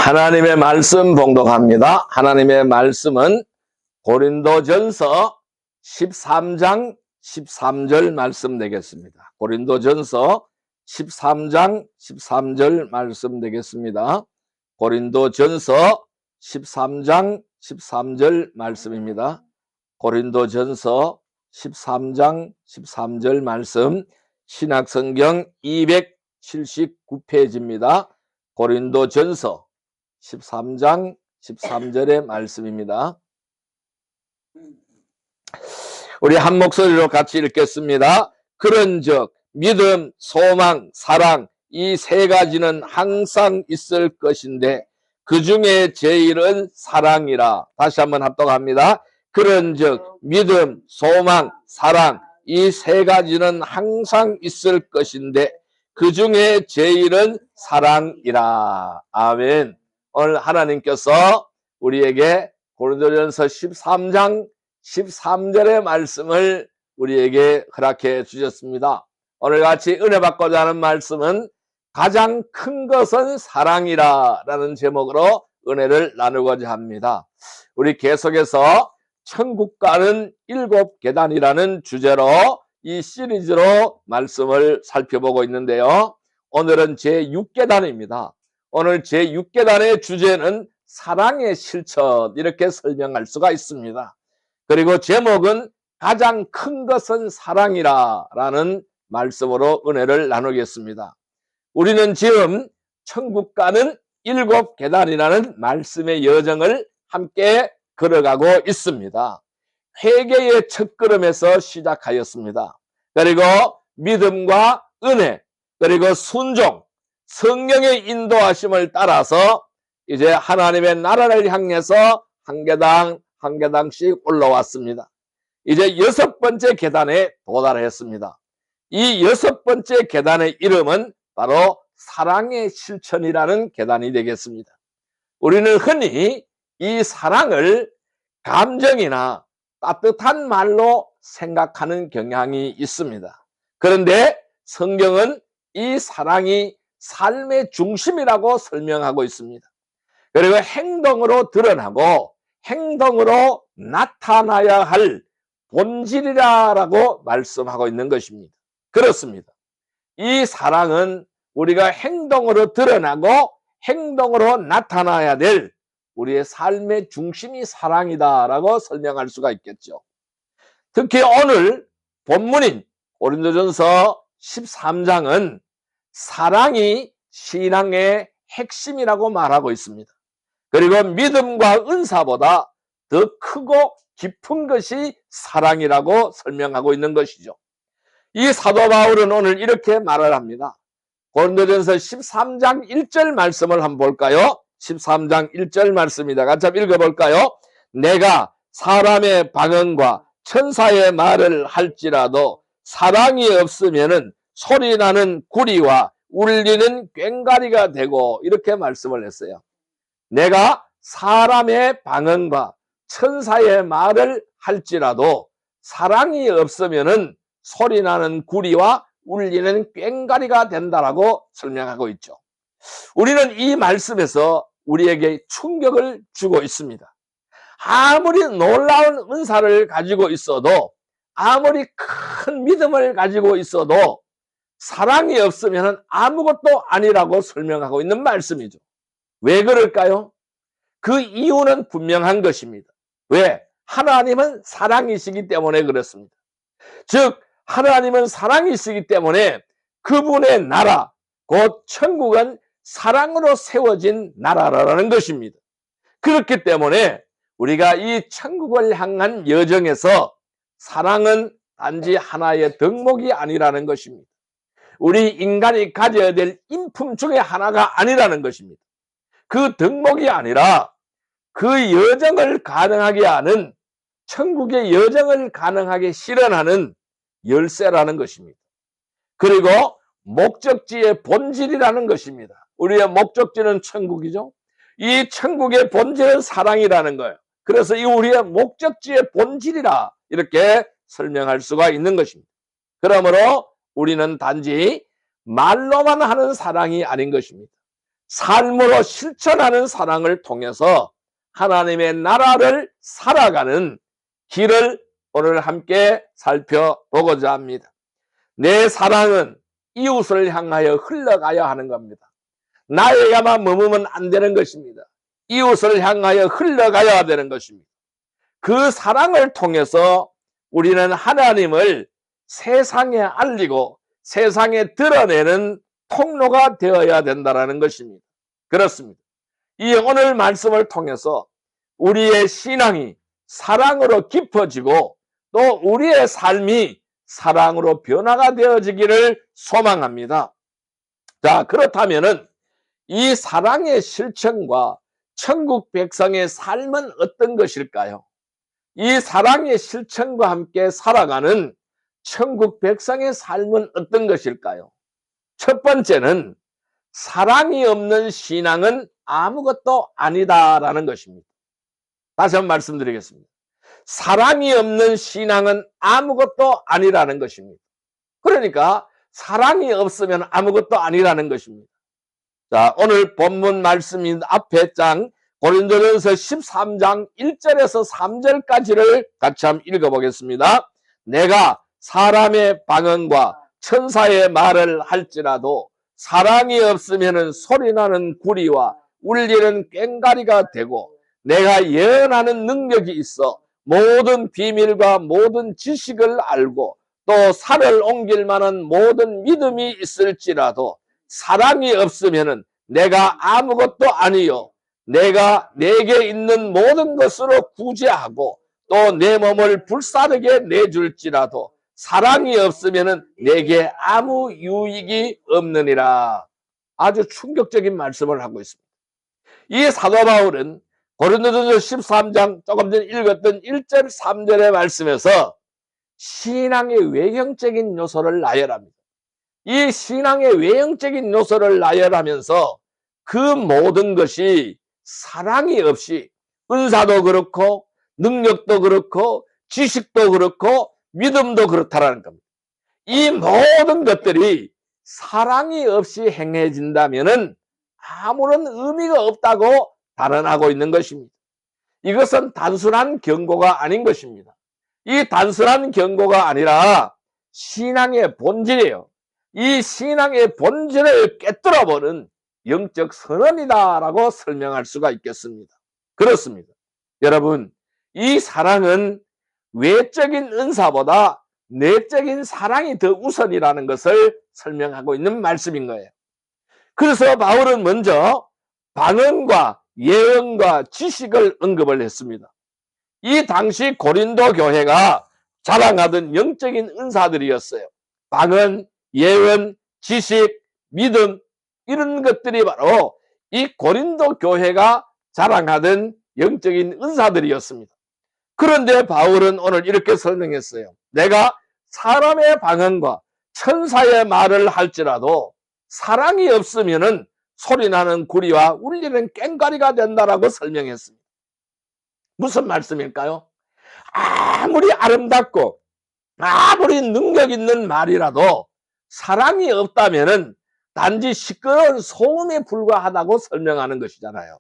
하나님의 말씀 봉독합니다. 하나님의 말씀은 고린도전서 13장 13절 말씀 되겠습니다. 고린도전서 13장 13절 말씀 되겠습니다. 고린도전서 13장 13절 말씀입니다. 고린도전서 13장 13절 말씀, 신약성경 279페이지입니다. 고린도전서 13장 13절의 말씀입니다. 우리 한 목소리로 같이 읽겠습니다. 그런즉 믿음, 소망, 사랑 이 세 가지는 항상 있을 것인데 그 중에 제일은 사랑이라. 다시 한번 합독합니다. 그런즉 믿음, 소망, 사랑 이 세 가지는 항상 있을 것인데 그 중에 제일은 사랑이라. 아멘. 오늘 하나님께서 우리에게 고린도전서 13장 13절의 말씀을 우리에게 허락해 주셨습니다. 오늘 같이 은혜 받고자 하는 말씀은 가장 큰 것은 사랑이라 라는 제목으로 은혜를 나누고자 합니다. 우리 계속해서 천국 가는 7계단이라는 주제로 이 시리즈로 말씀을 살펴보고 있는데요. 오늘은 제6계단입니다. 오늘 제6계단의 주제는 사랑의 실천, 이렇게 설명할 수가 있습니다. 그리고 제목은 가장 큰 것은 사랑이라 라는 말씀으로 은혜를 나누겠습니다. 우리는 지금 천국 가는 7계단이라는 말씀의 여정을 함께 걸어가고 있습니다. 회개의 첫걸음에서 시작하였습니다. 그리고 믿음과 은혜, 그리고 순종, 성령의 인도하심을 따라서 이제 하나님의 나라를 향해서 한 계단 한 계단씩 올라왔습니다. 이제 6번째 계단에 도달했습니다. 이 6번째 계단의 이름은 바로 사랑의 실천이라는 계단이 되겠습니다. 우리는 흔히 이 사랑을 감정이나 따뜻한 말로 생각하는 경향이 있습니다. 그런데 성경은 이 사랑이 삶의 중심이라고 설명하고 있습니다. 그리고 행동으로 드러나고 행동으로 나타나야 할 본질이라고 말씀하고 있는 것입니다. 그렇습니다. 이 사랑은 우리가 행동으로 드러나고 행동으로 나타나야 될 우리의 삶의 중심이 사랑이다라고 설명할 수가 있겠죠. 특히 오늘 본문인 고린도전서 13장은 사랑이 신앙의 핵심이라고 말하고 있습니다. 그리고 믿음과 은사보다 더 크고 깊은 것이 사랑이라고 설명하고 있는 것이죠. 이 사도 바울은 오늘 이렇게 말을 합니다. 고린도전서 13장 1절 말씀을 한번 볼까요? 13장 1절 말씀입니다. 같이 한번 읽어볼까요? 내가 사람의 방언과 천사의 말을 할지라도 사랑이 없으면은 소리나는 구리와 울리는 꽹과리가 되고, 이렇게 말씀을 했어요. 내가 사람의 방언과 천사의 말을 할지라도 사랑이 없으면은 소리나는 구리와 울리는 꽹과리가 된다라고 설명하고 있죠. 우리는 이 말씀에서 우리에게 충격을 주고 있습니다. 아무리 놀라운 은사를 가지고 있어도, 아무리 큰 믿음을 가지고 있어도 사랑이 없으면 아무것도 아니라고 설명하고 있는 말씀이죠. 왜 그럴까요? 그 이유는 분명한 것입니다. 왜? 하나님은 사랑이시기 때문에 그렇습니다. 즉 하나님은 사랑이시기 때문에 그분의 나라, 곧 천국은 사랑으로 세워진 나라라는 것입니다. 그렇기 때문에 우리가 이 천국을 향한 여정에서 사랑은 단지 하나의 덕목이 아니라는 것입니다. 우리 인간이 가져야 될 인품 중에 하나가 아니라는 것입니다. 그 덕목이 아니라 그 여정을 가능하게 하는, 천국의 여정을 가능하게 실현하는 열쇠라는 것입니다. 그리고 목적지의 본질이라는 것입니다. 우리의 목적지는 천국이죠. 이 천국의 본질은 사랑이라는 거예요. 그래서 이 우리의 목적지의 본질이라 이렇게 설명할 수가 있는 것입니다. 그러므로 우리는 단지 말로만 하는 사랑이 아닌 것입니다. 삶으로 실천하는 사랑을 통해서 하나님의 나라를 살아가는 길을 오늘 함께 살펴보고자 합니다. 내 사랑은 이웃을 향하여 흘러가야 하는 겁니다. 나에게만 머무면 안 되는 것입니다. 이웃을 향하여 흘러가야 되는 것입니다. 그 사랑을 통해서 우리는 하나님을 세상에 알리고 세상에 드러내는 통로가 되어야 된다는 것입니다. 그렇습니다. 이 오늘 말씀을 통해서 우리의 신앙이 사랑으로 깊어지고 또 우리의 삶이 사랑으로 변화가 되어지기를 소망합니다. 자, 그렇다면은 이 사랑의 실천과 천국 백성의 삶은 어떤 것일까요? 이 사랑의 실천과 함께 살아가는 천국 백성의 삶은 어떤 것일까요? 첫 번째는 사랑이 없는 신앙은 아무것도 아니다라는 것입니다. 다시 한번 말씀드리겠습니다. 사랑이 없는 신앙은 아무것도 아니라는 것입니다. 그러니까 사랑이 없으면 아무것도 아니라는 것입니다. 자, 오늘 본문 말씀인 앞에 장 고린도전서 13장 1절에서 3절까지를 같이 한번 읽어보겠습니다. 내가 사람의 방언과 천사의 말을 할지라도 사랑이 없으면 소리나는 구리와 울리는 꽹과리가 되고 내가 예언하는 능력이 있어 모든 비밀과 모든 지식을 알고 또 산을 옮길 만한 모든 믿음이 있을지라도 사랑이 없으면 내가 아무것도 아니요 내가 내게 있는 모든 것으로 구제하고 또 내 몸을 불사르게 내줄지라도 사랑이 없으면 내게 아무 유익이 없느니라. 아주 충격적인 말씀을 하고 있습니다. 이 사도 바울은 고린도전서 13장 조금 전에 읽었던 1절 3절의 말씀에서 신앙의 외형적인 요소를 나열합니다. 이 신앙의 외형적인 요소를 나열하면서 그 모든 것이 사랑이 없이 은사도 그렇고 능력도 그렇고 지식도 그렇고 믿음도 그렇다라는 겁니다. 이 모든 것들이 사랑이 없이 행해진다면은 아무런 의미가 없다고 단언하고 있는 것입니다. 이것은 단순한 경고가 아닌 것입니다. 이 단순한 경고가 아니라 신앙의 본질이에요. 이 신앙의 본질을 깨뜨려버린 영적 선언이다라고 설명할 수가 있겠습니다. 그렇습니다. 여러분, 이 사랑은 외적인 은사보다 내적인 사랑이 더 우선이라는 것을 설명하고 있는 말씀인 거예요. 그래서 바울은 먼저 방언과 예언과 지식을 언급을 했습니다. 이 당시 고린도 교회가 자랑하던 영적인 은사들이었어요. 방언, 예언, 지식, 믿음 이런 것들이 바로 이 고린도 교회가 자랑하던 영적인 은사들이었습니다. 그런데 바울은 오늘 이렇게 설명했어요. 내가 사람의 방언과 천사의 말을 할지라도 사랑이 없으면은 소리나는 구리와 울리는 꽹과리가 된다라고 설명했습니다. 무슨 말씀일까요? 아무리 아름답고 아무리 능력 있는 말이라도 사랑이 없다면은 단지 시끄러운 소음에 불과하다고 설명하는 것이잖아요.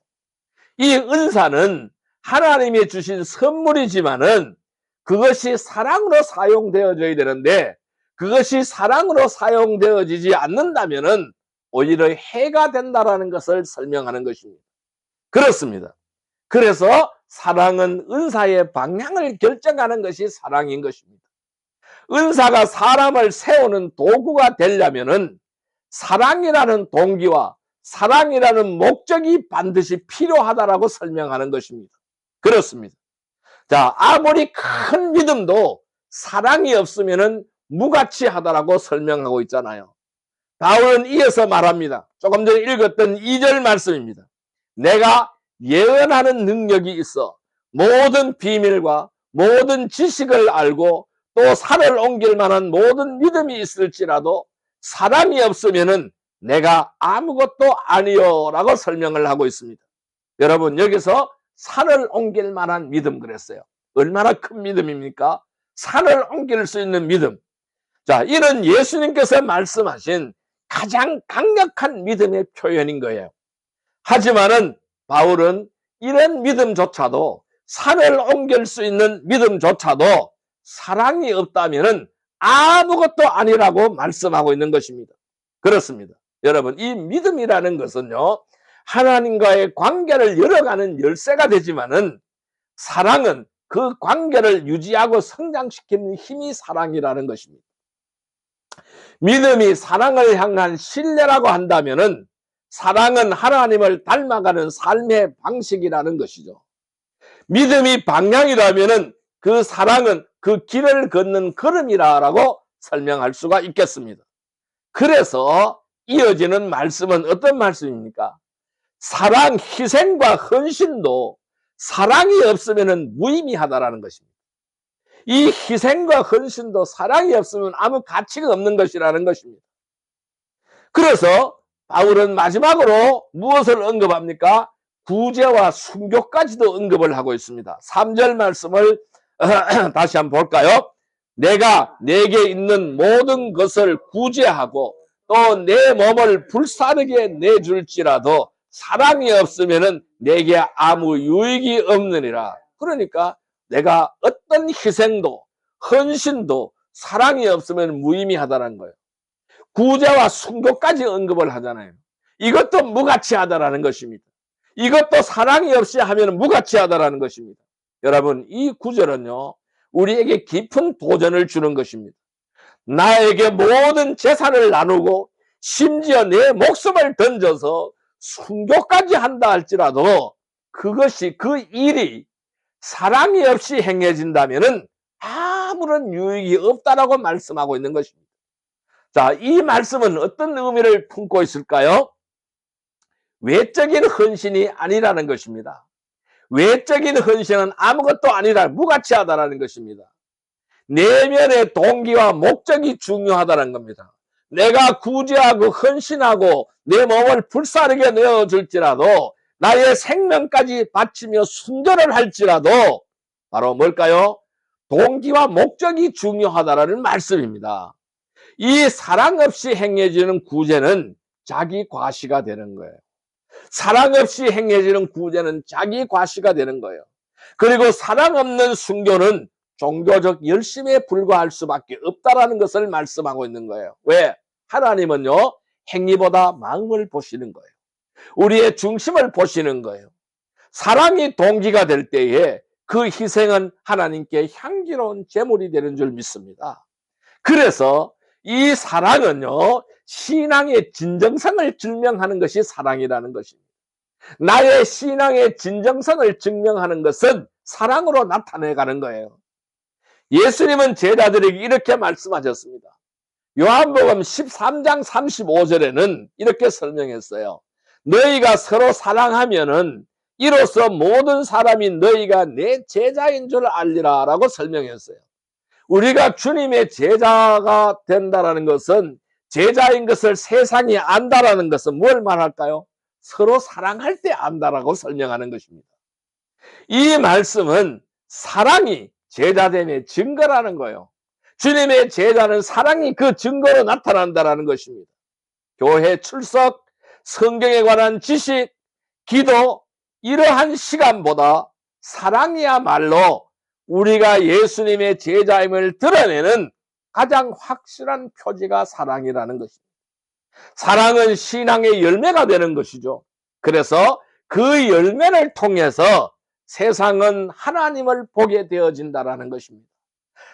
이 은사는 하나님이 주신 선물이지만은 그것이 사랑으로 사용되어져야 되는데 그것이 사랑으로 사용되어지지 않는다면은 오히려 해가 된다라는 것을 설명하는 것입니다. 그렇습니다. 그래서 사랑은 은사의 방향을 결정하는 것이 사랑인 것입니다. 은사가 사람을 세우는 도구가 되려면은 사랑이라는 동기와 사랑이라는 목적이 반드시 필요하다라고 설명하는 것입니다. 그렇습니다. 자, 아무리 큰 믿음도 사랑이 없으면은 무가치하다라고 설명하고 있잖아요. 바울은 이어서 말합니다. 조금 전에 읽었던 2절 말씀입니다. 내가 예언하는 능력이 있어 모든 비밀과 모든 지식을 알고 또 산을 옮길 만한 모든 믿음이 있을지라도 사랑이 없으면은 내가 아무것도 아니요 라고 설명을 하고 있습니다. 여러분, 여기서 산을 옮길 만한 믿음 그랬어요. 얼마나 큰 믿음입니까? 산을 옮길 수 있는 믿음. 자, 이는 예수님께서 말씀하신 가장 강력한 믿음의 표현인 거예요. 하지만은 바울은 이런 믿음조차도, 산을 옮길 수 있는 믿음조차도 사랑이 없다면은 아무것도 아니라고 말씀하고 있는 것입니다. 그렇습니다. 여러분, 이 믿음이라는 것은요, 하나님과의 관계를 열어가는 열쇠가 되지만은 사랑은 그 관계를 유지하고 성장시키는 힘이 사랑이라는 것입니다. 믿음이 사랑을 향한 신뢰라고 한다면은 사랑은 하나님을 닮아가는 삶의 방식이라는 것이죠. 믿음이 방향이라면은 그 사랑은 그 길을 걷는 걸음이라고 설명할 수가 있겠습니다. 그래서 이어지는 말씀은 어떤 말씀입니까? 사랑, 희생과 헌신도 사랑이 없으면 무의미하다라는 것입니다. 이 희생과 헌신도 사랑이 없으면 아무 가치가 없는 것이라는 것입니다. 그래서 바울은 마지막으로 무엇을 언급합니까? 구제와 순교까지도 언급을 하고 있습니다. 3절 말씀을 다시 한번 볼까요? 내가 내게 있는 모든 것을 구제하고 또 내 몸을 불사르게 내줄지라도 사랑이 없으면 내게 아무 유익이 없느니라. 그러니까 내가 어떤 희생도 헌신도 사랑이 없으면 무의미하다는 거예요. 구제와 순교까지 언급을 하잖아요. 이것도 무가치하다라는 것입니다. 이것도 사랑이 없이 하면 무가치하다라는 것입니다. 여러분, 이 구절은요, 우리에게 깊은 도전을 주는 것입니다. 나에게 모든 재산을 나누고 심지어 내 목숨을 던져서 순교까지 한다 할지라도 그것이, 그 일이 사랑이 없이 행해진다면은 아무런 유익이 없다라고 말씀하고 있는 것입니다. 자, 이 말씀은 어떤 의미를 품고 있을까요? 외적인 헌신이 아니라는 것입니다. 외적인 헌신은 아무것도 아니라 무가치하다라는 것입니다. 내면의 동기와 목적이 중요하다는 겁니다. 내가 구제하고 헌신하고 내 몸을 불사르게 내어줄지라도 나의 생명까지 바치며 순교를 할지라도 바로 뭘까요? 동기와 목적이 중요하다라는 말씀입니다. 이 사랑 없이 행해지는 구제는 자기 과시가 되는 거예요. 사랑 없이 행해지는 구제는 자기 과시가 되는 거예요. 그리고 사랑 없는 순교는 종교적 열심에 불과할 수밖에 없다라는 것을 말씀하고 있는 거예요. 왜? 하나님은요, 행위보다 마음을 보시는 거예요. 우리의 중심을 보시는 거예요. 사랑이 동기가 될 때에 그 희생은 하나님께 향기로운 제물이 되는 줄 믿습니다. 그래서 이 사랑은요, 신앙의 진정성을 증명하는 것이 사랑이라는 것입니다. 나의 신앙의 진정성을 증명하는 것은 사랑으로 나타내가는 거예요. 예수님은 제자들에게 이렇게 말씀하셨습니다. 요한복음 13장 35절에는 이렇게 설명했어요. 너희가 서로 사랑하면은 이로써 모든 사람이 너희가 내 제자인 줄 알리라 라고 설명했어요. 우리가 주님의 제자가 된다는 것은, 제자인 것을 세상이 안다라는 것은 뭘 말할까요? 서로 사랑할 때 안다라고 설명하는 것입니다. 이 말씀은 사랑이 제자됨의 증거라는 거예요. 주님의 제자는 사랑이 그 증거로 나타난다라는 것입니다. 교회 출석, 성경에 관한 지식, 기도, 이러한 시간보다 사랑이야말로 우리가 예수님의 제자임을 드러내는 가장 확실한 표지가 사랑이라는 것입니다. 사랑은 신앙의 열매가 되는 것이죠. 그래서 그 열매를 통해서 세상은 하나님을 보게 되어진다는 것입니다.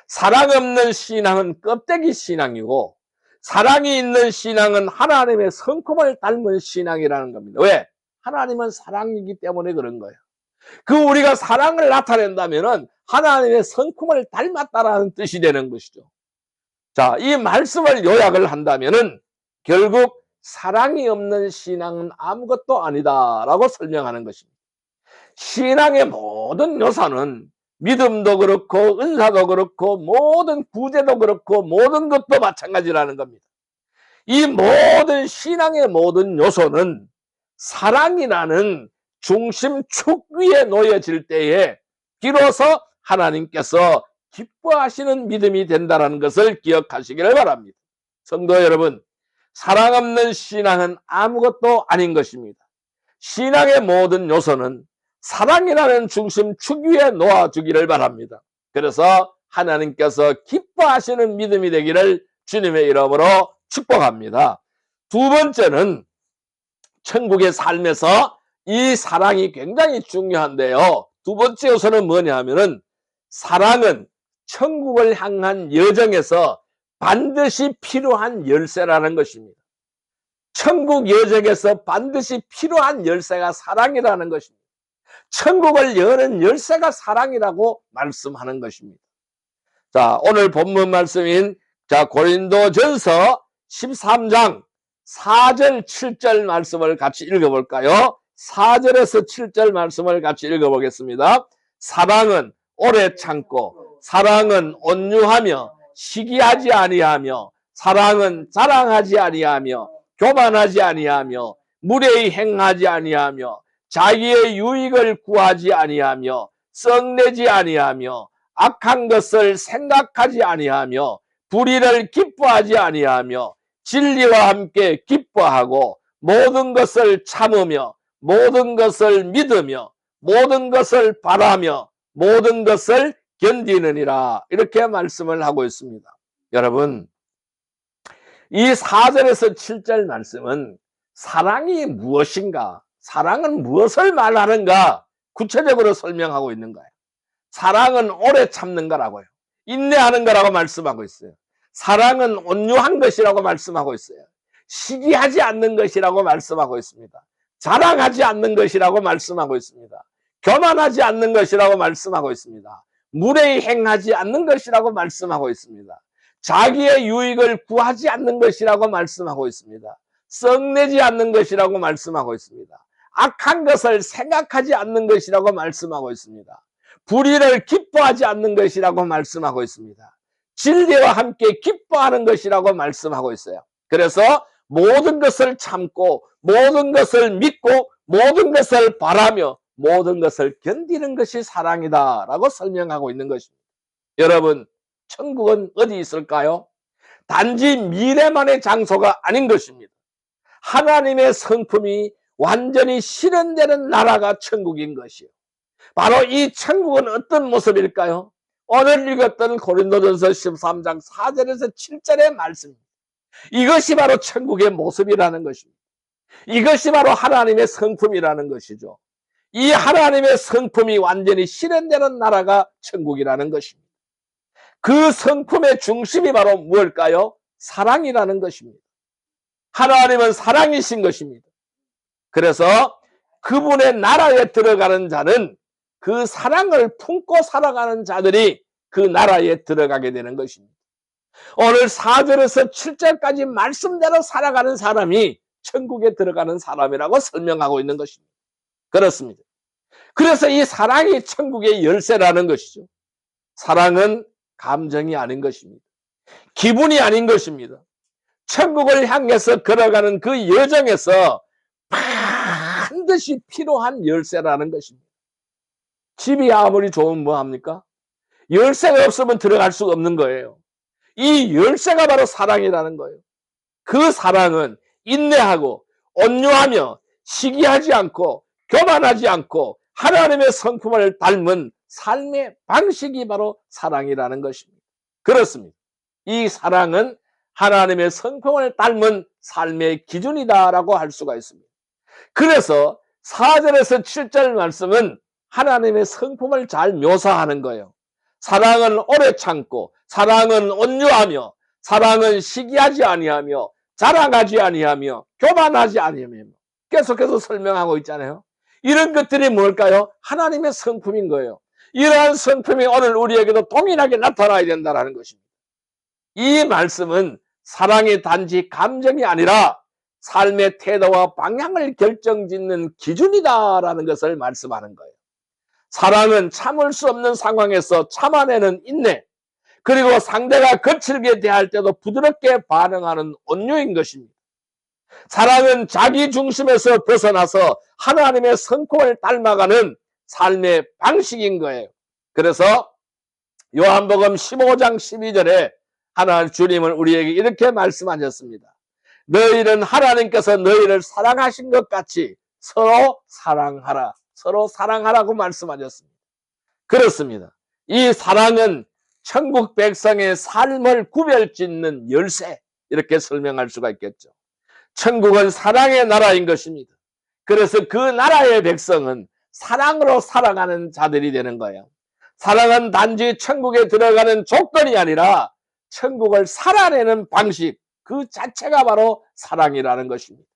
사랑 없는 신앙은 껍데기 신앙이고, 사랑이 있는 신앙은 하나님의 성품을 닮은 신앙이라는 겁니다. 왜? 하나님은 사랑이기 때문에 그런 거예요. 그 우리가 사랑을 나타낸다면 하나님의 성품을 닮았다라는 뜻이 되는 것이죠. 자, 이 말씀을 요약을 한다면 결국 사랑이 없는 신앙은 아무것도 아니다라고 설명하는 것입니다. 신앙의 모든 요소는 믿음도 그렇고 은사도 그렇고 모든 구제도 그렇고 모든 것도 마찬가지라는 겁니다. 이 모든 신앙의 모든 요소는 사랑이라는 중심축 위에 놓여질 때에 비로소 하나님께서 기뻐하시는 믿음이 된다는 것을 기억하시기를 바랍니다. 성도 여러분, 사랑 없는 신앙은 아무것도 아닌 것입니다. 신앙의 모든 요소는 사랑이라는 중심 축 위에 놓아주기를 바랍니다. 그래서 하나님께서 기뻐하시는 믿음이 되기를 주님의 이름으로 축복합니다. 두 번째는 천국의 삶에서 이 사랑이 굉장히 중요한데요. 두 번째 요소는 뭐냐 하면은 사랑은 천국을 향한 여정에서 반드시 필요한 열쇠라는 것입니다. 천국 여정에서 반드시 필요한 열쇠가 사랑이라는 것입니다. 천국을 여는 열쇠가 사랑이라고 말씀하는 것입니다. 자, 오늘 본문 말씀인 고린도전서 13장 4절 7절 말씀을 같이 읽어볼까요? 4절에서 7절 말씀을 같이 읽어보겠습니다. 사랑은 오래 참고 사랑은 온유하며 시기하지 아니하며 사랑은 자랑하지 아니하며 교만하지 아니하며 무례히 행하지 아니하며 자기의 유익을 구하지 아니하며 썩내지 아니하며 악한 것을 생각하지 아니하며 불의를 기뻐하지 아니하며 진리와 함께 기뻐하고 모든 것을 참으며 모든 것을 믿으며 모든 것을 바라며 모든 것을 견디느니라. 이렇게 말씀을 하고 있습니다. 여러분, 이 4절에서 7절 말씀은 사랑이 무엇인가, 사랑은 무엇을 말하는가 구체적으로 설명하고 있는 거예요. 사랑은 오래 참는 거라고요. 인내하는 거라고 말씀하고 있어요. 사랑은 온유한 것이라고 말씀하고 있어요. 시기하지 않는 것이라고 말씀하고 있습니다. 자랑하지 않는 것이라고 말씀하고 있습니다. 교만하지 않는 것이라고 말씀하고 있습니다. 무례히 행하지 않는 것이라고 말씀하고 있습니다. 자기의 유익을 구하지 않는 것이라고 말씀하고 있습니다. 썩내지 않는 것이라고 말씀하고 있습니다. 악한 것을 생각하지 않는 것이라고 말씀하고 있습니다. 불의를 기뻐하지 않는 것이라고 말씀하고 있습니다. 진리와 함께 기뻐하는 것이라고 말씀하고 있어요. 그래서 모든 것을 참고 모든 것을 믿고 모든 것을 바라며 모든 것을 견디는 것이 사랑이다 라고 설명하고 있는 것입니다. 여러분, 천국은 어디 있을까요? 단지 미래만의 장소가 아닌 것입니다. 하나님의 성품이 완전히 실현되는 나라가 천국인 것이요. 바로 이 천국은 어떤 모습일까요? 오늘 읽었던 고린도전서 13장 4절에서 7절의 말씀입니다. 이것이 바로 천국의 모습이라는 것입니다. 이것이 바로 하나님의 성품이라는 것이죠. 이 하나님의 성품이 완전히 실현되는 나라가 천국이라는 것입니다. 그 성품의 중심이 바로 무엇일까요? 사랑이라는 것입니다. 하나님은 사랑이신 것입니다. 그래서 그분의 나라에 들어가는 자는 그 사랑을 품고 살아가는 자들이 그 나라에 들어가게 되는 것입니다. 오늘 4절에서 7절까지 말씀대로 살아가는 사람이 천국에 들어가는 사람이라고 설명하고 있는 것입니다. 그렇습니다. 그래서 이 사랑이 천국의 열쇠라는 것이죠. 사랑은 감정이 아닌 것입니다. 기분이 아닌 것입니다. 천국을 향해서 걸어가는 그 여정에서 반드시 필요한 열쇠라는 것입니다. 집이 아무리 좋으면 뭐합니까? 열쇠가 없으면 들어갈 수가 없는 거예요. 이 열쇠가 바로 사랑이라는 거예요. 그 사랑은 인내하고 온유하며 시기하지 않고 교만하지 않고 하나님의 성품을 닮은 삶의 방식이 바로 사랑이라는 것입니다. 그렇습니다. 이 사랑은 하나님의 성품을 닮은 삶의 기준이다라고 할 수가 있습니다. 그래서 4절에서 7절 말씀은 하나님의 성품을 잘 묘사하는 거예요. 사랑은 오래 참고 사랑은 온유하며 사랑은 시기하지 아니하며 자랑하지 아니하며 교만하지 아니하며 계속해서 설명하고 있잖아요. 이런 것들이 뭘까요? 하나님의 성품인 거예요. 이러한 성품이 오늘 우리에게도 동일하게 나타나야 된다는 것입니다. 이 말씀은 사랑이 단지 감정이 아니라 삶의 태도와 방향을 결정짓는 기준이다라는 것을 말씀하는 거예요. 사랑은 참을 수 없는 상황에서 참아내는 인내, 그리고 상대가 거칠게 대할 때도 부드럽게 반응하는 온유인 것입니다. 사랑은 자기 중심에서 벗어나서 하나님의 성품을 닮아가는 삶의 방식인 거예요. 그래서 요한복음 15장 12절에 하나님 주님은 우리에게 이렇게 말씀하셨습니다. 너희는 하나님께서 너희를 사랑하신 것 같이 서로 사랑하라. 서로 사랑하라고 말씀하셨습니다. 그렇습니다. 이 사랑은 천국 백성의 삶을 구별짓는 열쇠, 이렇게 설명할 수가 있겠죠. 천국은 사랑의 나라인 것입니다. 그래서 그 나라의 백성은 사랑으로 살아가는 자들이 되는 거예요. 사랑은 단지 천국에 들어가는 조건이 아니라 천국을 살아내는 방식, 그 자체가 바로 사랑이라는 것입니다.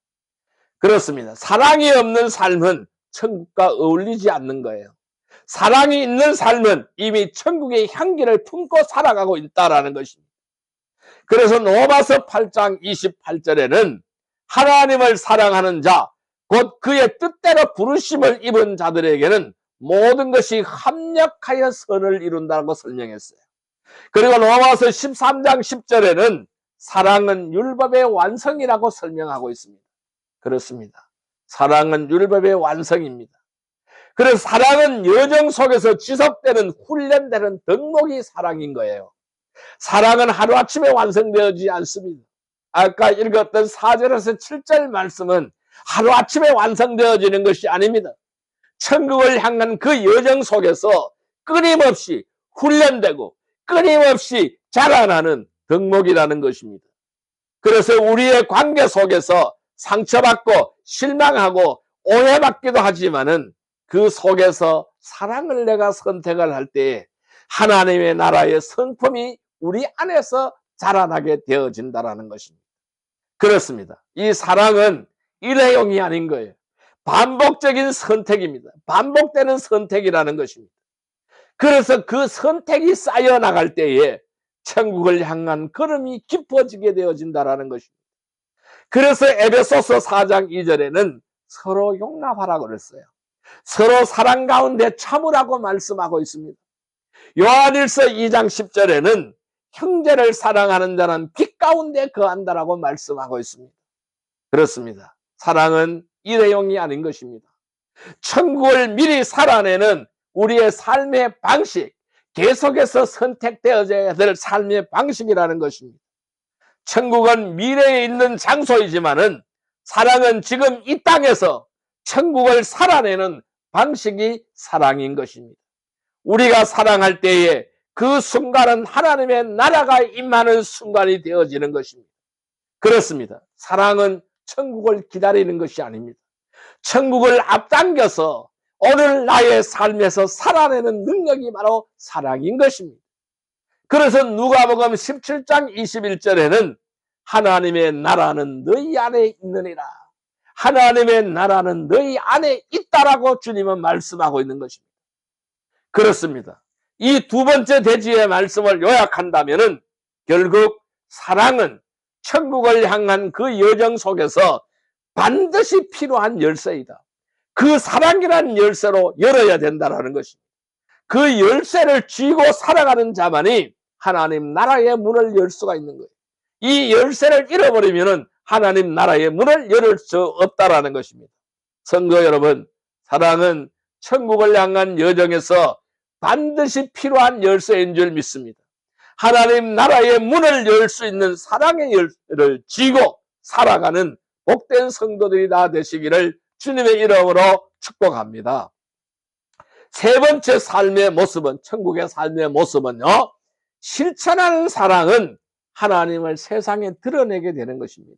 그렇습니다. 사랑이 없는 삶은 천국과 어울리지 않는 거예요. 사랑이 있는 삶은 이미 천국의 향기를 품고 살아가고 있다는 것입니다. 그래서 로마서 8장 28절에는 하나님을 사랑하는 자, 곧 그의 뜻대로 부르심을 입은 자들에게는 모든 것이 합력하여 선을 이룬다고 설명했어요. 그리고 로마서 13장 10절에는 사랑은 율법의 완성이라고 설명하고 있습니다. 그렇습니다. 사랑은 율법의 완성입니다. 그래서 사랑은 여정 속에서 지속되는 훈련되는 덕목이 사랑인 거예요. 사랑은 하루아침에 완성되지 않습니다. 아까 읽었던 4절에서 7절 말씀은 하루아침에 완성되어지는 것이 아닙니다. 천국을 향한 그 여정 속에서 끊임없이 훈련되고 끊임없이 자라나는 덕목이라는 것입니다. 그래서 우리의 관계 속에서 상처받고 실망하고 오해받기도 하지만은 그 속에서 사랑을 내가 선택을 할 때에 하나님의 나라의 성품이 우리 안에서 자라나게 되어진다는 것입니다. 그렇습니다. 이 사랑은 일회용이 아닌 거예요. 반복적인 선택입니다. 반복되는 선택이라는 것입니다. 그래서 그 선택이 쌓여 나갈 때에 천국을 향한 걸음이 깊어지게 되어진다는 것입니다. 그래서 에베소서 4장 2절에는 서로 용납하라고 그랬어요. 서로 사랑 가운데 참으라고 말씀하고 있습니다. 요한일서 2장 10절에는 형제를 사랑하는 자는 빛 가운데 거한다라고 말씀하고 있습니다. 그렇습니다. 사랑은 일회용이 아닌 것입니다. 천국을 미리 살아내는 우리의 삶의 방식, 계속해서 선택되어져야 될 삶의 방식이라는 것입니다. 천국은 미래에 있는 장소이지만은 사랑은 지금 이 땅에서 천국을 살아내는 방식이 사랑인 것입니다. 우리가 사랑할 때에 그 순간은 하나님의 나라가 임하는 순간이 되어지는 것입니다. 그렇습니다. 사랑은 천국을 기다리는 것이 아닙니다. 천국을 앞당겨서 오늘 나의 삶에서 살아내는 능력이 바로 사랑인 것입니다. 그래서 누가복음 17장 21절에는 하나님의 나라는 너희 안에 있느니라. 하나님의 나라는 너희 안에 있다라고 주님은 말씀하고 있는 것입니다. 그렇습니다. 이 두 번째 대지의 말씀을 요약한다면은 결국 사랑은 천국을 향한 그 여정 속에서 반드시 필요한 열쇠이다. 그 사랑이라는 열쇠로 열어야 된다는 것입니다. 그 열쇠를 쥐고 살아가는 자만이 하나님 나라의 문을 열 수가 있는 거예요. 이 열쇠를 잃어버리면 하나님 나라의 문을 열 수 없다는 것입니다. 성도 여러분, 사랑은 천국을 향한 여정에서 반드시 필요한 열쇠인 줄 믿습니다. 하나님 나라의 문을 열 수 있는 사랑의 열쇠를 쥐고 살아가는 복된 성도들이 다 되시기를 주님의 이름으로 축복합니다. 세 번째 삶의 모습은, 천국의 삶의 모습은요, 실천하는 사랑은 하나님을 세상에 드러내게 되는 것입니다.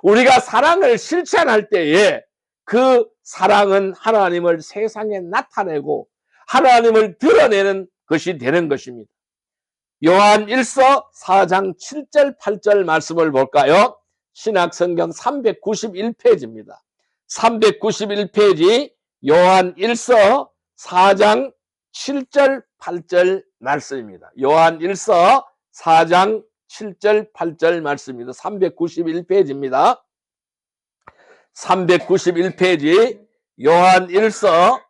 우리가 사랑을 실천할 때에 그 사랑은 하나님을 세상에 나타내고 하나님을 드러내는 것이 되는 것입니다. 요한 1서 4장 7절 8절 말씀을 볼까요? 신약성경 391페이지입니다. 391페이지 요한 1서 4장 7절 8절 말씀입니다. 요한 1서 4장 7절 8절 말씀입니다. 391페이지입니다. 391페이지 요한 1서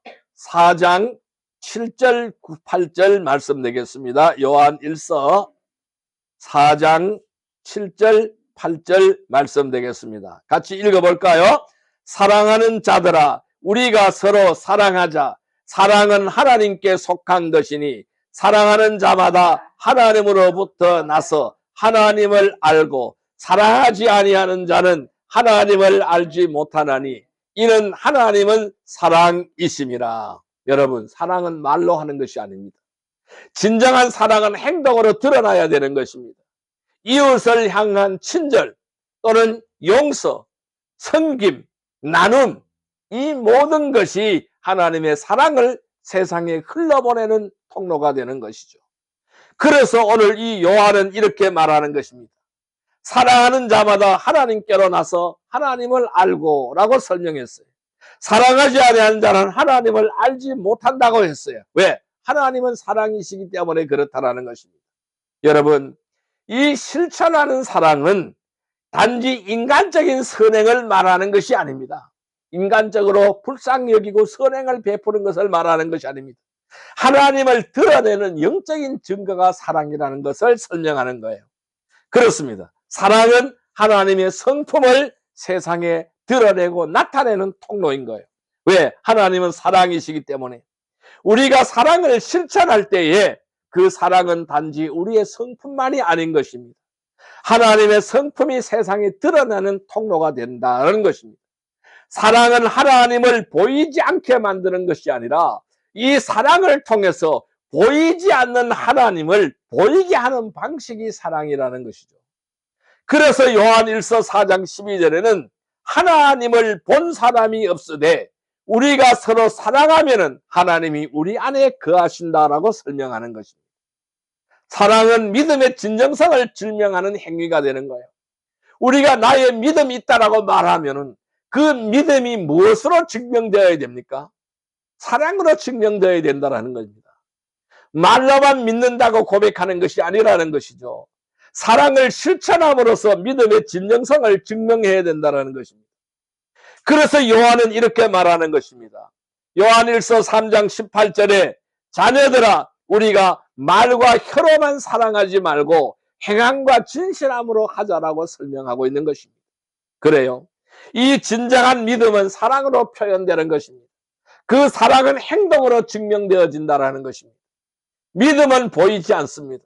4장 7절 8절 말씀 되겠습니다. 요한 1서 4장 7절 8절 말씀 되겠습니다. 같이 읽어볼까요? 사랑하는 자들아, 우리가 서로 사랑하자. 사랑은 하나님께 속한 것이니 사랑하는 자마다 하나님으로부터 나서 하나님을 알고 사랑하지 아니하는 자는 하나님을 알지 못하나니 이는 하나님은 사랑이심이라. 여러분, 사랑은 말로 하는 것이 아닙니다. 진정한 사랑은 행동으로 드러나야 되는 것입니다. 이웃을 향한 친절 또는 용서, 섬김, 나눔, 이 모든 것이 하나님의 사랑을 세상에 흘러보내는 통로가 되는 것이죠. 그래서 오늘 이 요한은 이렇게 말하는 것입니다. 사랑하는 자마다 하나님께로 나서 하나님을 알고 라고 설명했어요. 사랑하지 아니하는 자는 하나님을 알지 못한다고 했어요. 왜? 하나님은 사랑이시기 때문에 그렇다라는 것입니다. 여러분, 이 실천하는 사랑은 단지 인간적인 선행을 말하는 것이 아닙니다. 인간적으로 불쌍히 여기고 선행을 베푸는 것을 말하는 것이 아닙니다. 하나님을 드러내는 영적인 증거가 사랑이라는 것을 설명하는 거예요. 그렇습니다. 사랑은 하나님의 성품을 세상에 드러내고 나타내는 통로인 거예요. 왜? 하나님은 사랑이시기 때문에. 우리가 사랑을 실천할 때에 그 사랑은 단지 우리의 성품만이 아닌 것입니다. 하나님의 성품이 세상에 드러나는 통로가 된다는 것입니다. 사랑은 하나님을 보이지 않게 만드는 것이 아니라 이 사랑을 통해서 보이지 않는 하나님을 보이게 하는 방식이 사랑이라는 것이죠. 그래서 요한 1서 4장 12절에는 하나님을 본 사람이 없으되 우리가 서로 사랑하면은 하나님이 우리 안에 거하신다라고 설명하는 것입니다. 사랑은 믿음의 진정성을 증명하는 행위가 되는 거예요. 우리가 나의 믿음이 있다라고 말하면은 그 믿음이 무엇으로 증명되어야 됩니까? 사랑으로 증명되어야 된다는 겁니다. 말로만 믿는다고 고백하는 것이 아니라는 것이죠. 사랑을 실천함으로써 믿음의 진정성을 증명해야 된다는 것입니다. 그래서 요한은 이렇게 말하는 것입니다. 요한 1서 3장 18절에 자녀들아 우리가 말과 혀로만 사랑하지 말고 행함과 진실함으로 하자라고 설명하고 있는 것입니다. 그래요. 이 진정한 믿음은 사랑으로 표현되는 것입니다. 그 사랑은 행동으로 증명되어진다는 것입니다. 믿음은 보이지 않습니다.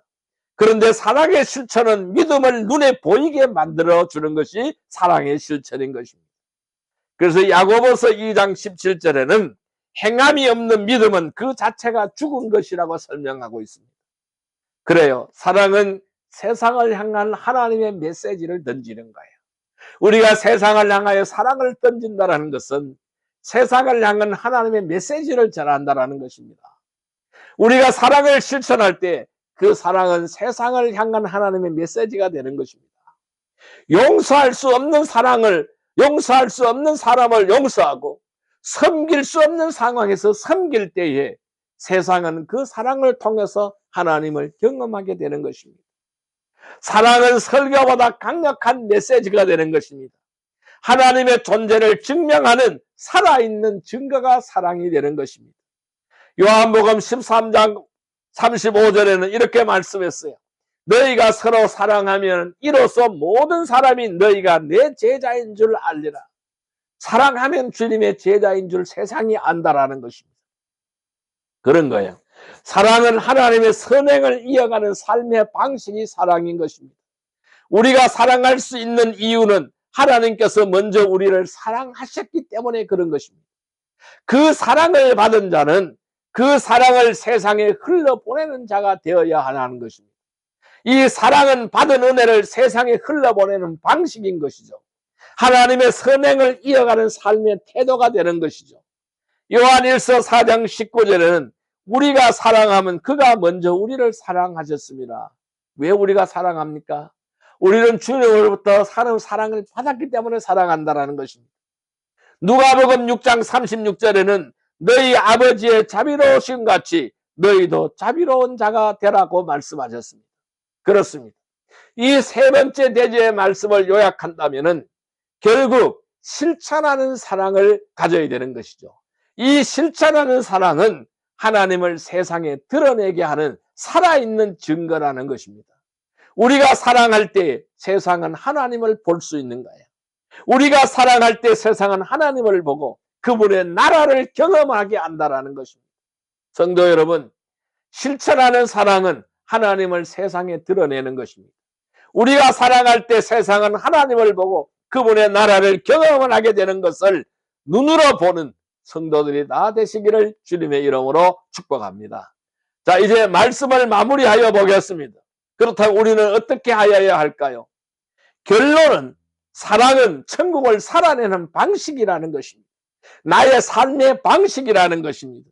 그런데 사랑의 실천은 믿음을 눈에 보이게 만들어주는 것이 사랑의 실천인 것입니다. 그래서 야고보서 2장 17절에는 행함이 없는 믿음은 그 자체가 죽은 것이라고 설명하고 있습니다. 그래요. 사랑은 세상을 향한 하나님의 메시지를 던지는 거예요. 우리가 세상을 향하여 사랑을 던진다는 것은 세상을 향한 하나님의 메시지를 전한다는 것입니다. 우리가 사랑을 실천할 때 그 사랑은 세상을 향한 하나님의 메시지가 되는 것입니다. 용서할 수 없는 사랑을, 용서할 수 없는 사람을 용서하고 섬길 수 없는 상황에서 섬길 때에 세상은 그 사랑을 통해서 하나님을 경험하게 되는 것입니다. 사랑은 설교보다 강력한 메시지가 되는 것입니다. 하나님의 존재를 증명하는 살아있는 증거가 사랑이 되는 것입니다. 요한복음 13장 35절에는 이렇게 말씀했어요. 너희가 서로 사랑하면 이로써 모든 사람이 너희가 내 제자인 줄 알리라. 사랑하면 주님의 제자인 줄 세상이 안다라는 것입니다. 그런 거예요. 사랑은 하나님의 선행을 이어가는 삶의 방식이 사랑인 것입니다. 우리가 사랑할 수 있는 이유는 하나님께서 먼저 우리를 사랑하셨기 때문에 그런 것입니다. 그 사랑을 받은 자는 그 사랑을 세상에 흘러보내는 자가 되어야 하는 것입니다. 이 사랑은 받은 은혜를 세상에 흘러보내는 방식인 것이죠. 하나님의 선행을 이어가는 삶의 태도가 되는 것이죠. 요한 1서 4장 19절에는 우리가 사랑하면 그가 먼저 우리를 사랑하셨습니다. 왜 우리가 사랑합니까? 우리는 주님으로부터 사랑을 받았기 때문에 사랑한다는 것입니다. 누가복음 6장 36절에는 너희 아버지의 자비로우신 같이 너희도 자비로운 자가 되라고 말씀하셨습니다. 그렇습니다. 이 세 번째 대제의 말씀을 요약한다면은 결국 실천하는 사랑을 가져야 되는 것이죠. 이 실천하는 사랑은 하나님을 세상에 드러내게 하는 살아있는 증거라는 것입니다. 우리가 사랑할 때 세상은 하나님을 볼 수 있는 거예요. 우리가 사랑할 때 세상은 하나님을 보고 그분의 나라를 경험하게 한다는 것입니다. 성도 여러분, 실천하는 사랑은 하나님을 세상에 드러내는 것입니다. 우리가 사랑할 때 세상은 하나님을 보고 그분의 나라를 경험하게 되는 것을 눈으로 보는 성도들이 다 되시기를 주님의 이름으로 축복합니다. 자, 이제 말씀을 마무리하여 보겠습니다. 그렇다면 우리는 어떻게 하여야 할까요? 결론은 사랑은 천국을 살아내는 방식이라는 것입니다. 나의 삶의 방식이라는 것입니다.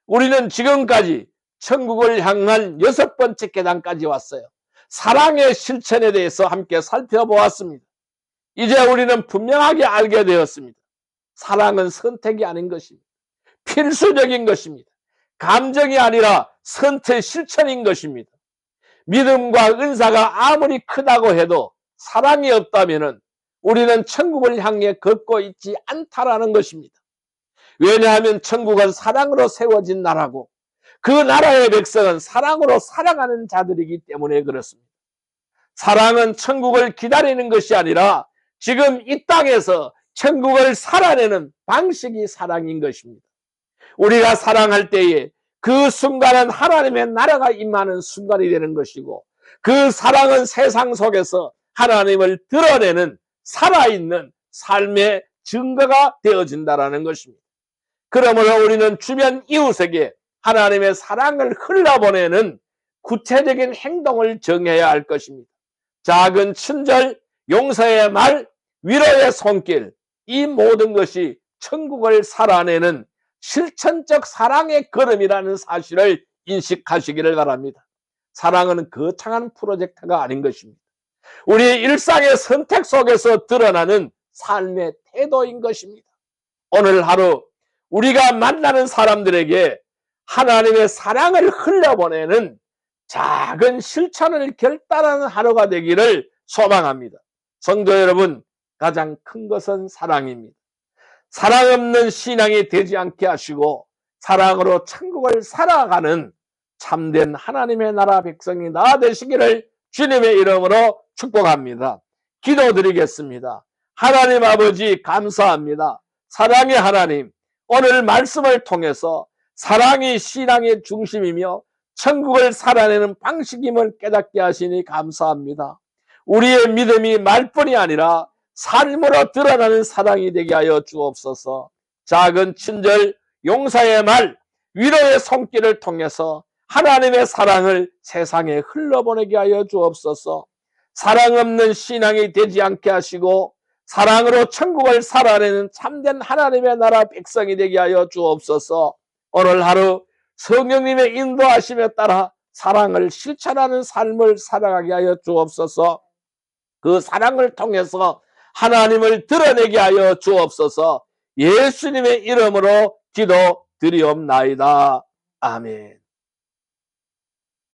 우리는 지금까지 천국을 향한 6번째 계단까지 왔어요. 사랑의 실천에 대해서 함께 살펴보았습니다. 이제 우리는 분명하게 알게 되었습니다. 사랑은 선택이 아닌 것입니다. 필수적인 것입니다. 감정이 아니라 선택 실천인 것입니다. 믿음과 은사가 아무리 크다고 해도 사랑이 없다면 우리는 천국을 향해 걷고 있지 않다라는 것입니다. 왜냐하면 천국은 사랑으로 세워진 나라고 그 나라의 백성은 사랑으로 살아가는 자들이기 때문에 그렇습니다. 사랑은 천국을 기다리는 것이 아니라 지금 이 땅에서 천국을 살아내는 방식이 사랑인 것입니다. 우리가 사랑할 때에 그 순간은 하나님의 나라가 임하는 순간이 되는 것이고 그 사랑은 세상 속에서 하나님을 드러내는 살아있는 삶의 증거가 되어진다는 것입니다. 그러므로 우리는 주변 이웃에게 하나님의 사랑을 흘러보내는 구체적인 행동을 정해야 할 것입니다. 작은 친절, 용서의 말, 위로의 손길, 이 모든 것이 천국을 살아내는 실천적 사랑의 걸음이라는 사실을 인식하시기를 바랍니다. 사랑은 거창한 프로젝트가 아닌 것입니다. 우리의 일상의 선택 속에서 드러나는 삶의 태도인 것입니다. 오늘 하루 우리가 만나는 사람들에게 하나님의 사랑을 흘려보내는 작은 실천을 결단하는 하루가 되기를 소망합니다. 성도 여러분, 가장 큰 것은 사랑입니다. 사랑 없는 신앙이 되지 않게 하시고 사랑으로 천국을 살아가는 참된 하나님의 나라 백성이 다 되시기를 주님의 이름으로 축복합니다. 기도드리겠습니다. 하나님 아버지 감사합니다. 사랑의 하나님, 오늘 말씀을 통해서 사랑이 신앙의 중심이며 천국을 살아내는 방식임을 깨닫게 하시니 감사합니다. 우리의 믿음이 말뿐이 아니라 삶으로 드러나는 사랑이 되게 하여 주옵소서. 작은 친절, 용서의 말, 위로의 손길을 통해서 하나님의 사랑을 세상에 흘러보내게 하여 주옵소서. 사랑 없는 신앙이 되지 않게 하시고 사랑으로 천국을 살아내는 참된 하나님의 나라 백성이 되게 하여 주옵소서. 오늘 하루 성령님의 인도하심에 따라 사랑을 실천하는 삶을 살아가게 하여 주옵소서. 그 사랑을 통해서 하나님을 드러내게 하여 주옵소서. 예수님의 이름으로 기도드리옵나이다. 아멘.